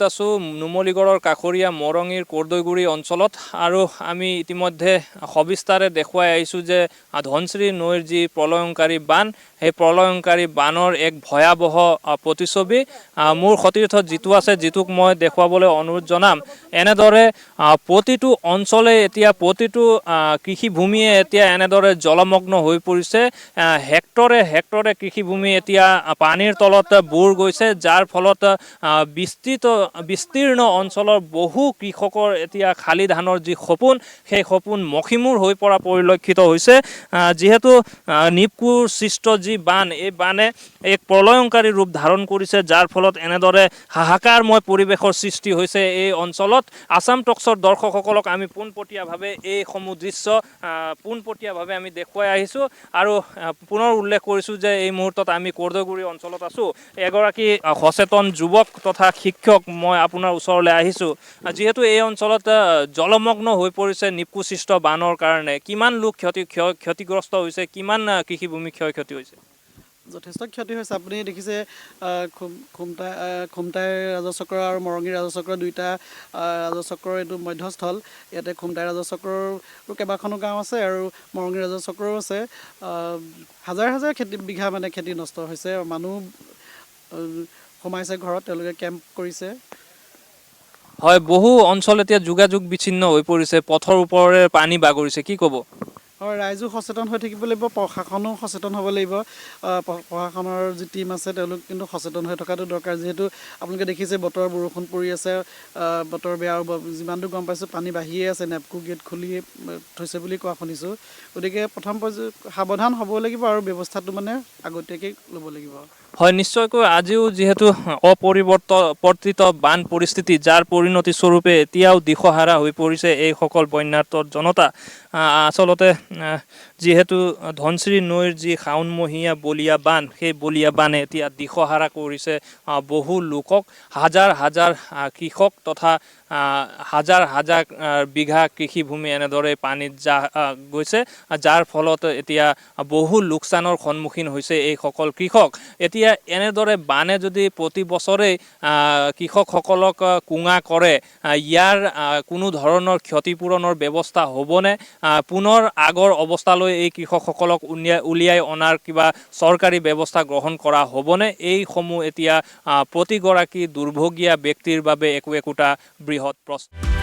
আছো নুমলীগড়ৰ কাষৰীয়া মৰঙীৰ কৰ্দৈগুৰি অঞ্চলত আৰু আমি ইতিমধ্যে সবিস্তাৰে দেখুৱাই আহিছোঁ যে ধনশ্ৰী নৈৰ যি প্ৰলয়ংকাৰী বান সেই প্ৰলয়ংকাৰী বানৰ এক ভয়াবহ প্ৰতিছবি মোৰ সতীৰ্থত যিটো আছে যিটোক মই দেখুৱাবলৈ অনুৰোধ জনাম। এনেদৰে প্ৰতিটো অঞ্চলে এতিয়া প্ৰতিটো কৃষিভূমিয়ে এতিয়া এনেদৰে জলমগ্ন হৈ পৰিছে। হেক্টৰে হেক্টৰে কৃষিভূমি এতিয়া পানীৰ তলত বুৰ গৈছে, যাৰ ফলত বিস্তীৰ্ণ অঞ্চলৰ বহু কৃষকৰ এতিয়া খালি ধানৰ যি সপোন সেই সপোন মষিমূৰ হৈ পৰা পৰিলক্ষিত হৈছে। যিহেতু নিপকুৰ সৃষ্ট যি বান, এই বানে এক প্ৰলয়ংকাৰী ৰূপ ধাৰণ কৰিছে, যাৰ ফলত এনেদৰে হাহাকাৰময় পৰিৱেশৰ সৃষ্টি হৈছে এই অঞ্চলত। আসাম টক্সৰ দৰ্শকসকলক আমি পোনপটীয়াভাৱে এইসমূহ দৃশ্য পোনপটীয়াভাৱে আমি দেখুৱাই আহিছোঁ আৰু পুনৰ উল্লেখ কৰিছোঁ যে এই মুহূৰ্তত আমি কৰ্দৈগুৰি অঞ্চলত আছোঁ। এগৰাকী সচেতন যুৱক তথা শিক্ষক মই আপোনাৰ ওচৰলৈ আহিছোঁ। যিহেতু এই অঞ্চলত জলমগ্ন হৈ পৰিছে নিপকু সৃষ্ট বানৰ কাৰণে, কিমান লোক ক্ষতিগ্ৰস্ত হৈছে, কিমান কৃষিভূমি ক্ষয়ক্ষতি হৈছে? যথেষ্ট ক্ষতি হৈছে। আপুনি দেখিছে খুমটাই ৰাজচক্ৰ আৰু মৰঙী ৰাজচক্ৰ দুইটা ৰাজচক্ৰৰ এইটো মধ্যস্থল। ইয়াতে খুমটাই ৰাজচক্ৰৰো কেইবাখনো গাঁও আছে আৰু মৰঙী ৰাজচক্ৰও আছে। হাজাৰ হাজাৰ বিঘা খেতি নষ্ট হৈছে। মানুহ সোমাইছে ঘৰত, তেওঁলোকে কেম্প কৰিছে। হয়, বহু অঞ্চল এতিয়া যোগাযোগ বিচ্ছিন্ন হৈ পৰিছে, পথৰ ওপৰেৰে পানী বাগৰিছে, কি ক'ব? হয়, ৰাইজো সচেতন হৈ থাকিব লাগিব, প্ৰশাসনো সচেতন হ'ব লাগিব। প্ৰশাসনৰ যি টীম আছে তেওঁলোক কিন্তু সচেতন হৈ থকাটো দৰকাৰ। যিহেতু আপোনালোকে দেখিছে বৰষুণ পৰি আছে, বতৰ বেয়া, যিমানটো গম পাইছোঁ পানী বাঢ়িয়ে আছে। নেপকো গেট খুলি থৈছে বুলি কোৱা শুনিছোঁ। গতিকে প্ৰথম সাৱধান হ'ব লাগিব আৰু ব্যৱস্থাটো আগতীয়াকৈ ল'ব লাগিব। হয়, নিশ্চয়কৈ আজিও যিহেতু অপৰিৱৰ্তিত বান পৰিস্থিতি, যাৰ পৰিণতি স্বৰূপে এতিয়াও দিশহাৰা হৈ পৰিছে এইসকল বন্যাৰ্ত জনতা। আচলতে যিহেতু ধনশ্ৰী নৈৰ যি শাওণমহীয়া বলীয়া বান, সেই বলীয়া বানে এতিয়া দিশহাৰা কৰিছে বহু লোকক, হাজাৰ হাজাৰ কৃষক তথা হাজাৰ হাজাৰ বিঘা কৃষিভূমি এনেদৰে পানীত গৈছে, যাৰ ফলত এতিয়া বহু লোকচানৰ সন্মুখীন হৈছে এইসকল কৃষক। এতিয়া এনেদৰে বানে যদি প্ৰতি বছৰেই কৃষকসকলক কুঙা কৰে, ইয়াৰ কোনো ধৰণৰ ক্ষতিপূৰণৰ ব্যৱস্থা হ'বনে? পুনৰ আগৰ অৱস্থালৈ এই কৃষকসকলক উলিয়াই অনাৰ কিবা চৰকাৰী ব্যৱস্থা গ্ৰহণ কৰা হ'বনে? এইসমূহ এতিয়া প্ৰতিগৰাকী দুৰ্ভগীয়া ব্যক্তিৰ বাবে একোটা বৃহৎ প্ৰশ্ন।